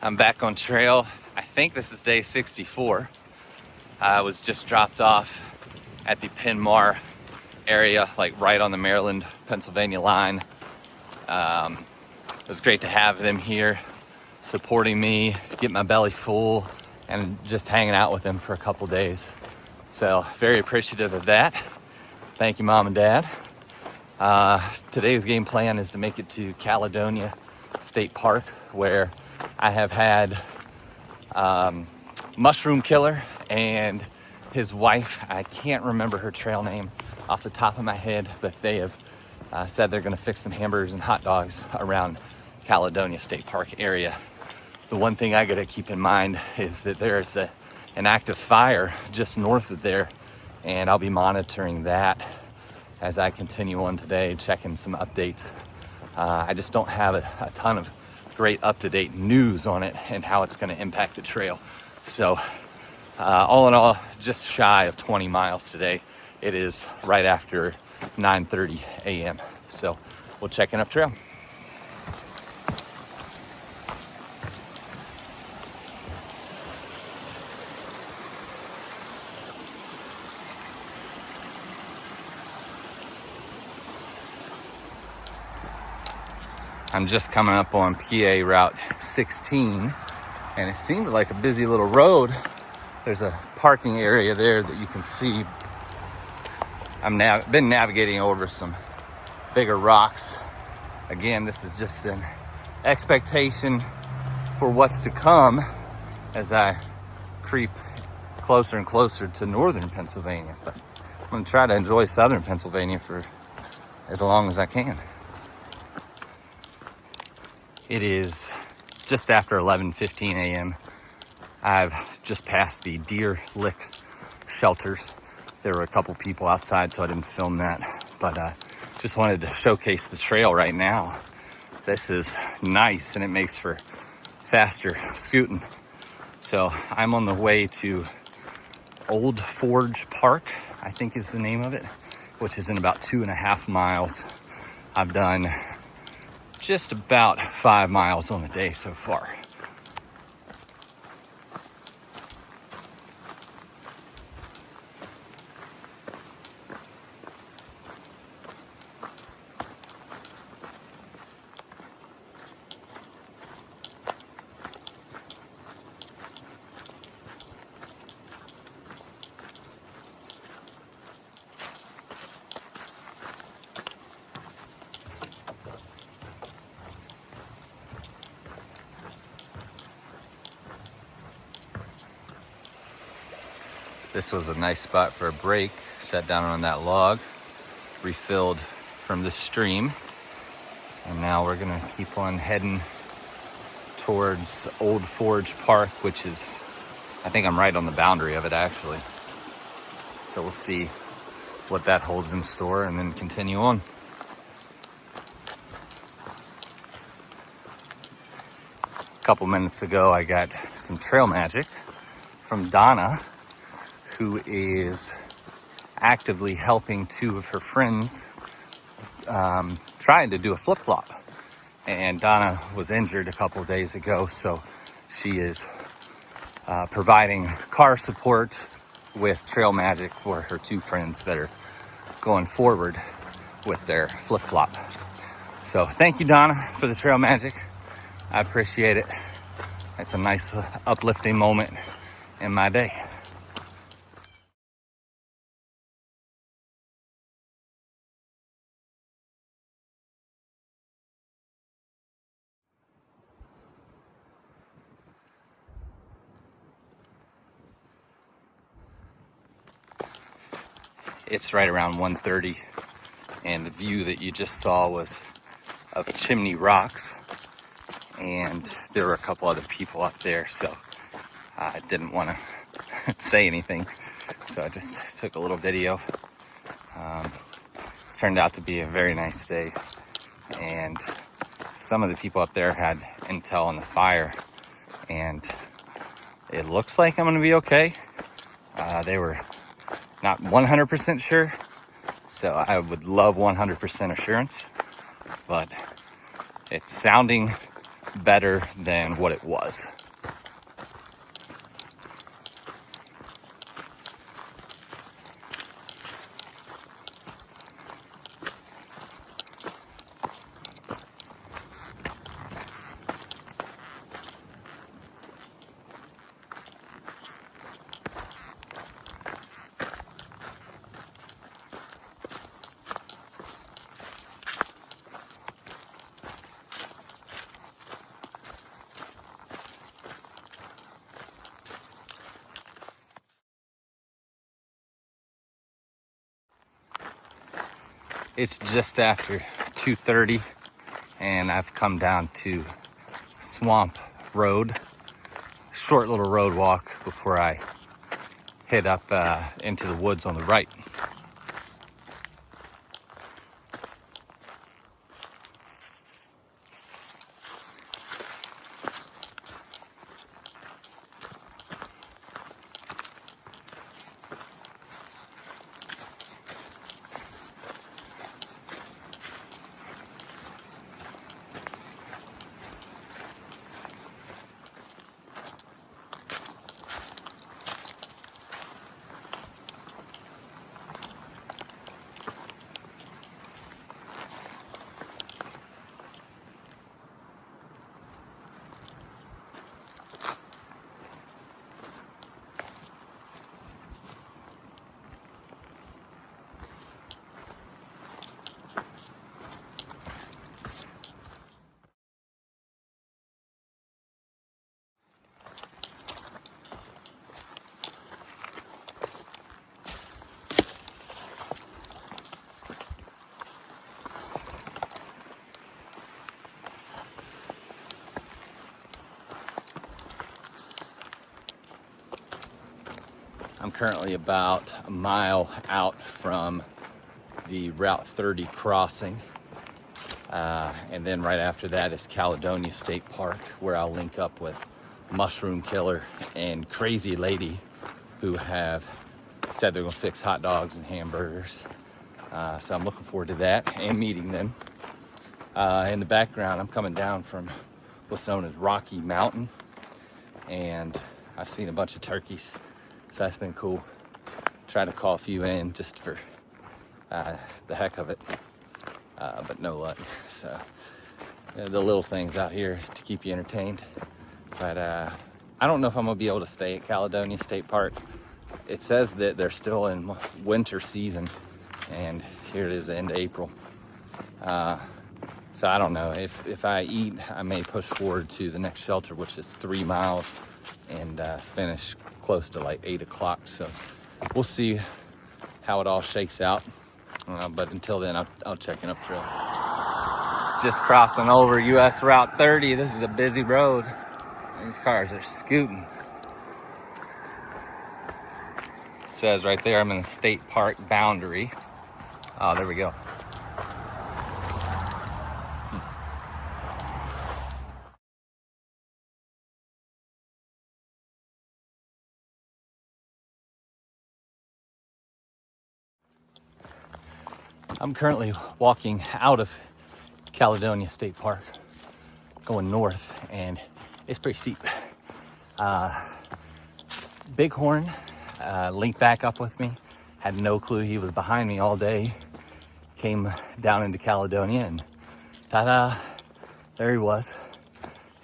I'm back on trail. I think this is day 64. I was just dropped off at the Penn area, like right on the Maryland-Pennsylvania line. It was great to have them here supporting me, get my belly full, and just hanging out with them for a couple days. So very appreciative of that. Thank you, Mom and Dad. Today's game plan is to make it to Caledonia State Park, where I have had Mushroom Killer and his wife. I can't remember her trail name off the top of my head, but they have said they're going to fix some hamburgers and hot dogs around Caledonia State Park area. The one thing I got to keep in mind is that there's an active fire just north of there, and I'll be monitoring that as I continue on today, checking some updates. I just don't have a ton of great up-to-date news on it and how it's going to impact the trail. So all in all, just shy of 20 miles today. It is right after 9:30 a.m. So we'll check in up trail. I'm just coming up on PA Route 16, and it seemed like a busy little road. There's a parking area there that you can see. I've been navigating over some bigger rocks. Again, this is just an expectation for what's to come as I creep closer and closer to northern Pennsylvania. But I'm going to try to enjoy southern Pennsylvania for as long as I can. It is just after 11:15 a.m. I've just passed the deer lick shelters. There were a couple people outside, so I didn't film that. But just wanted to showcase the trail right now. This is nice, and it makes for faster scooting. So I'm on the way to Old Forge Park, I think is the name of it, which is in about 2.5 miles. I've done just about 5 miles on the day so far. This was a nice spot for a break. Sat down on that log, refilled from the stream, and now we're gonna keep on heading towards Old Forge Park, which is, I think I'm right on the boundary of it actually. So we'll see what that holds in store and then continue on. A couple minutes ago, I got some trail magic from Donna, who is actively helping two of her friends trying to do a flip-flop. And Donna was injured a couple days ago, so she is providing car support with trail magic for her two friends that are going forward with their flip-flop. So thank you, Donna, for the trail magic. I appreciate it. It's a nice uplifting moment in my day. It's right around 1:30, and the view that you just saw was of Chimney Rocks, and there were a couple other people up there, so I didn't want to say anything, so I just took a little video. It's turned out to be a very nice day, and some of the people up there had intel on the fire, and it looks like I'm going to be okay. They were not 100% sure, so I would love 100% assurance, but it's sounding better than what it was. It's just after 2:30 and I've come down to Swamp Road. Short little road walk before I head up into the woods on the right. I'm currently about a mile out from the Route 30 crossing. And then right after that is Caledonia State Park, where I'll link up with Mushroom Killer and Crazy Lady, who have said they're gonna fix hot dogs and hamburgers. So I'm looking forward to that and meeting them. In the background, I'm coming down from what's known as Rocky Mountain, and I've seen a bunch of turkeys. So that's been cool. Try to call a few in just for the heck of it, but no luck. So the little things out here to keep you entertained. But I don't know if I'm gonna be able to stay at Caledonia State Park. It says that they're still in winter season, and here it is, the end of April. So I don't know. If I eat, I may push forward to the next shelter, which is 3 miles, and finish close to like 8 o'clock. So we'll see how it all shakes out. But until then, I'll check in up trail. Just crossing over US Route 30. This is a busy road. These cars are scooting. It says right there I'm in the state park boundary. Oh, there we go. I'm currently walking out of Caledonia State Park, going north, and it's pretty steep. Bighorn linked back up with me. Had no clue he was behind me all day. Came down into Caledonia, and ta-da, there he was.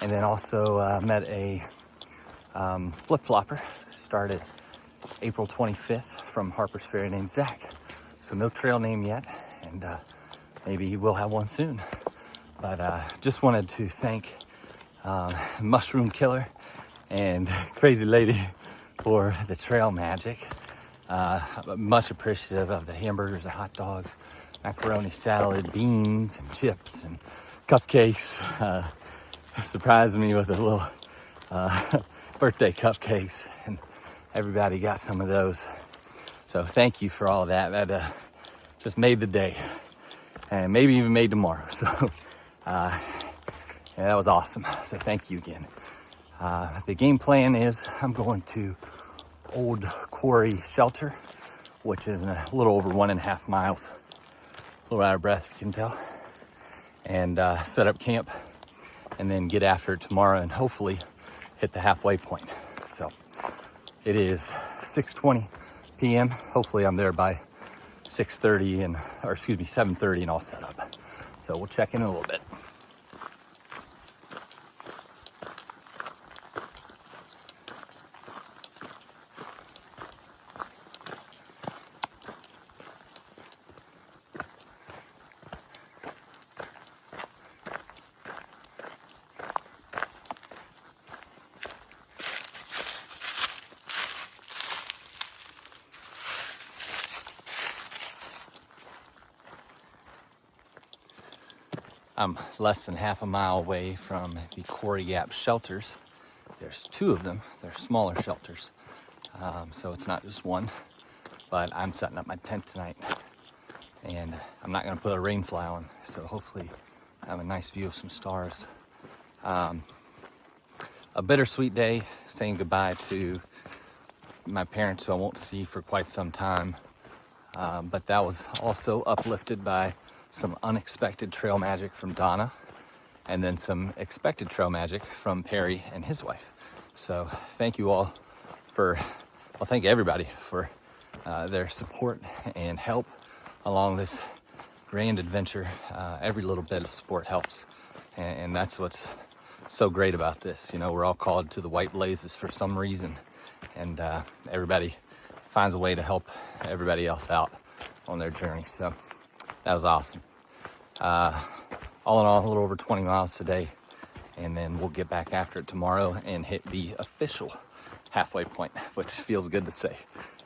And then also met a flip-flopper, started April 25th from Harper's Ferry, named Zach. So no trail name yet, and maybe we'll have one soon. But just wanted to thank Mushroom Killer and Crazy Lady for the trail magic. Much appreciative of the hamburgers, the hot dogs, macaroni salad, beans and chips and cupcakes. Surprised me with a little birthday cupcakes, and everybody got some of those. So thank you for all that. That just made the day, and maybe even made tomorrow. So yeah, that was awesome. So thank you again. The game plan is I'm going to Old Quarry Shelter, which is a little over 1.5 miles. A little out of breath, you can tell. And set up camp and then get after it tomorrow and hopefully hit the halfway point. So it is 6:20 p.m. Hopefully I'm there by 7:30 and all set up. So we'll check in a little bit. I'm less than half a mile away from the Quarry Gap shelters. There's two of them. They're smaller shelters, so it's not just one. But I'm setting up my tent tonight, and I'm not going to put a rain fly on, so hopefully I have a nice view of some stars. A bittersweet day, saying goodbye to my parents, who I won't see for quite some time. But that was also uplifted by some unexpected trail magic from Donna, and then some expected trail magic from Perry and his wife. So thank you all thank everybody for their support and help along this grand adventure. Every little bit of support helps, and that's what's so great about this. You know, we're all called to the white blazes for some reason, and everybody finds a way to help everybody else out on their journey. So that was awesome. All in all, a little over 20 miles today, and then we'll get back after it tomorrow and hit the official halfway point, which feels good to say.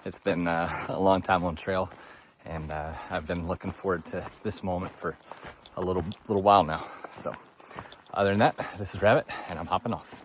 It's been a long time on trail, and I've been looking forward to this moment for a little while now. So other than that, this is Rabbit, and I'm hopping off.